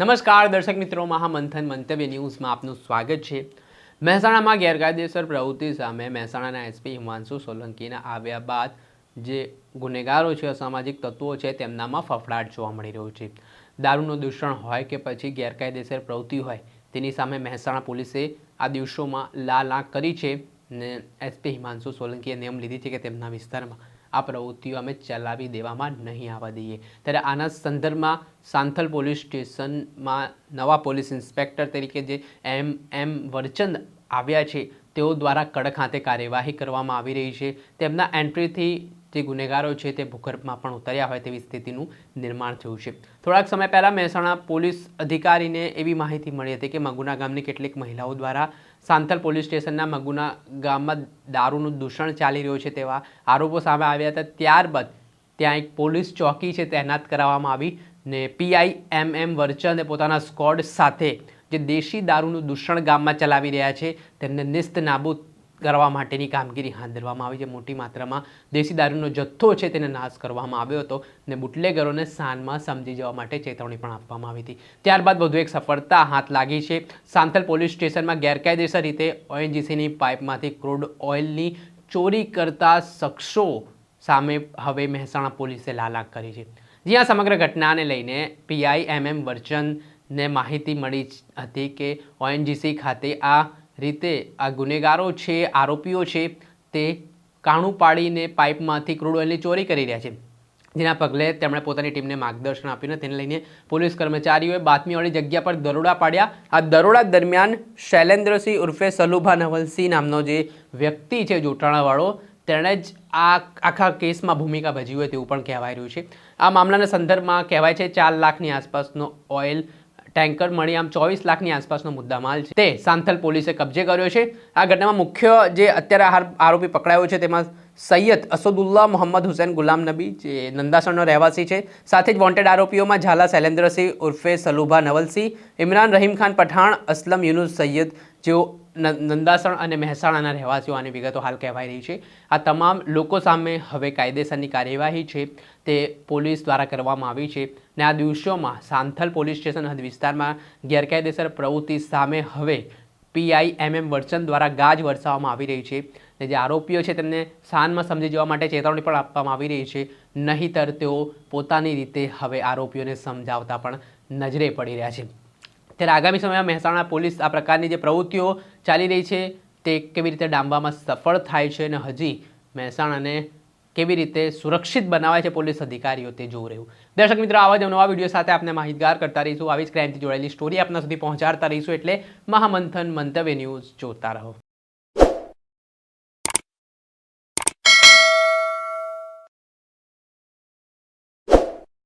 નમસ્કાર દર્શક મિત્રો, મહામંથન મંતવ્ય ન્યૂઝમાં આપનું સ્વાગત છે। મહેસાણામાં ગેરકાયદેસર પ્રવૃત્તિ સામે મહેસાણાના એસપી હિમાંશુ સોલંકીના આવ્યા બાદ જે ગુનેગારો છે, અસામાજિક તત્વો છે, તેમનામાં ફફડાટ જોવા મળી રહ્યો છે। દારૂનું દૂષણ હોય કે પછી ગેરકાયદેસર પ્રવૃત્તિ હોય, તેની સામે મહેસાણા પોલીસે આ દિવસોમાં લાલ આંખ કરી છે ને એસપી હિમાંશુ સોલંકીએ નેમ લીધી છે કે તેમના વિસ્તારમાં આ પ્રવૃત્તિઓ અમે ચલાવી દેવામાં નહીં આવવા દઈએ। ત્યારે આના સંદર્ભમાં સાંથલ પોલીસ સ્ટેશનમાં નવા પોલીસ ઇન્સ્પેક્ટર તરીકે જે એમ વરચંદ આવ્યા છે, તેઓ દ્વારા કડક હાથે કાર્યવાહી કરવામાં આવી રહી છે। તેમના એન્ટ્રીથી જે ગુનેગારો છે તે ભૂગર્ભમાં પણ ઉતર્યા હોય તેવી સ્થિતિનું નિર્માણ થયું છે। થોડાક સમય પહેલાં મહેસાણા પોલીસ અધિકારીને એવી માહિતી મળી હતી કે મગુના ગામની કેટલીક મહિલાઓ દ્વારા સાંથલ પોલીસ સ્ટેશનના મગુના ગામમાં દારૂનું દૂષણ ચાલી રહ્યું છે તેવા આરોપો સામે આવ્યા હતા। ત્યારબાદ ત્યાં એક પોલીસ ચોકી છે તૈનાત કરવામાં આવી ને પીઆઈ એમ વરચંદે પોતાના સ્કોડ સાથે જે દેશી દારૂનું દૂષણ ગામમાં ચલાવી રહ્યા છે તેમને નિસ્ત નાબૂદ કરવા માટેની કામગીરી હાથ ધરવામાં આવી છે। મોટી માત્રામાં દેશી દારૂનો જથ્થો છે તેને નાશ કરવામાં આવ્યો હતો ને બુટલેગરોને સાનમાં સમજી જવા માટે ચેતવણી પણ આપવામાં આવી હતી। ત્યારબાદ વધુ એક સફળતા હાથ લાગી છે। સાંથલ પોલીસ સ્ટેશનમાં ગેરકાયદેસર રીતે ઓએનજીસીની પાઇપમાંથી ક્રૂડ ઓઇલની ચોરી કરતા શખ્સો સામે હવે મહેસાણા પોલીસે લાલ આંખ કરી છે। જ્યાં સમગ્ર ઘટનાને લઈને પીઆઈ એમ વરચંદને માહિતી મળી હતી કે ઓએનજીસી ખાતે આ રીતે આ ગુનેગારો છે, આરોપીઓ છે, તે કાણું પાડીને પાઇપમાંથી ક્રૂડ ઓઇલની ચોરી કરી રહ્યા છે, જેના પગલે તેમણે પોતાની ટીમને માર્ગદર્શન આપ્યું ને તેને લઈને પોલીસ કર્મચારીઓએ બાતમીવાળી જગ્યા પર દરોડા પાડ્યા। આ દરોડા દરમિયાન શૈલેન્દ્રસિંહ ઉર્ફે સલુભા નવલસિંહ નામનો જે વ્યક્તિ છે જોટાણાવાળો, તેણે જ આ આખા કેસમાં ભૂમિકા ભજવી હોય તેવું પણ કહેવાય રહ્યું છે। આ મામલાના સંદર્ભમાં કહેવાય છે 4 લાખની આસપાસનો ઓઇલ ટેન્કર મળી આમ 24 લાખની આસપાસનો મુદ્દામાલ છે તે સાંથલ પોલીસે કબજે કર્યો છે। આ ઘટનામાં મુખ્ય જે અત્યારે આરોપી પકડાયો છે તેમાં સૈયદ અસદુલ્લા મોહમ્મદ હુસૈન ગુલામ નબી જે નંદાસણનો રહેવાસી છે, સાથે જ વોન્ટેડ આરોપીઓમાં ઝાલા શૈલેન્દ્રસિંહ ઉર્ફે સલુભા નવલસિંહ, ઇમરાન રહીમ ખાન પઠાણ, અસલમ યુનુસ સૈયદ જેઓ નંદાસણ અને મહેસાણાના રહેવાસીઓ આની વિગતો હાલ કહેવાઈ રહી છે। આ તમામ લોકો સામે હવે કાયદેસરની કાર્યવાહી છે તે પોલીસ દ્વારા કરવામાં આવી છે ને આ દિવસોમાં સાંથલ પોલીસ સ્ટેશન હદ વિસ્તારમાં ગેરકાયદેસર પ્રવૃત્તિ સામે હવે પીઆઈ એમ વરચંદ દ્વારા ગાજ વરસાવવામાં આવી રહી છે ને જે આરોપીઓ છે તેમને સાનમાં સમજી જવા માટે ચેતવણી પણ આપવામાં આવી રહી છે, નહીંતર તેઓ પોતાની રીતે હવે આરોપીઓને સમજાવતા પણ નજરે પડી રહ્યા છે। ત્યારે આગામી સમયમાં મહેસાણા પોલીસ આ પ્રકારની જે પ્રવૃત્તિઓ ચાલી રહી છે તે કેવી રીતે ડામવામાં સફળ થાય છે અને હજી મહેસાણાને કેવી રીતે સુરક્ષિત બનાવાય છે પોલીસ અધિકારીઓ તે જોઈ રહ્યું। દર્શક મિત્રો, આવા જ નવા વિડીયો સાથે આપણે માહિતગાર કરતા રહીશું, આવી જ ક્રાઇમથી જોડાયેલી સ્ટોરી આપના સુધી પહોંચાડતા રહીશું, એટલે મહામંથન મંતવ્ય ન્યૂઝ જોતા રહો।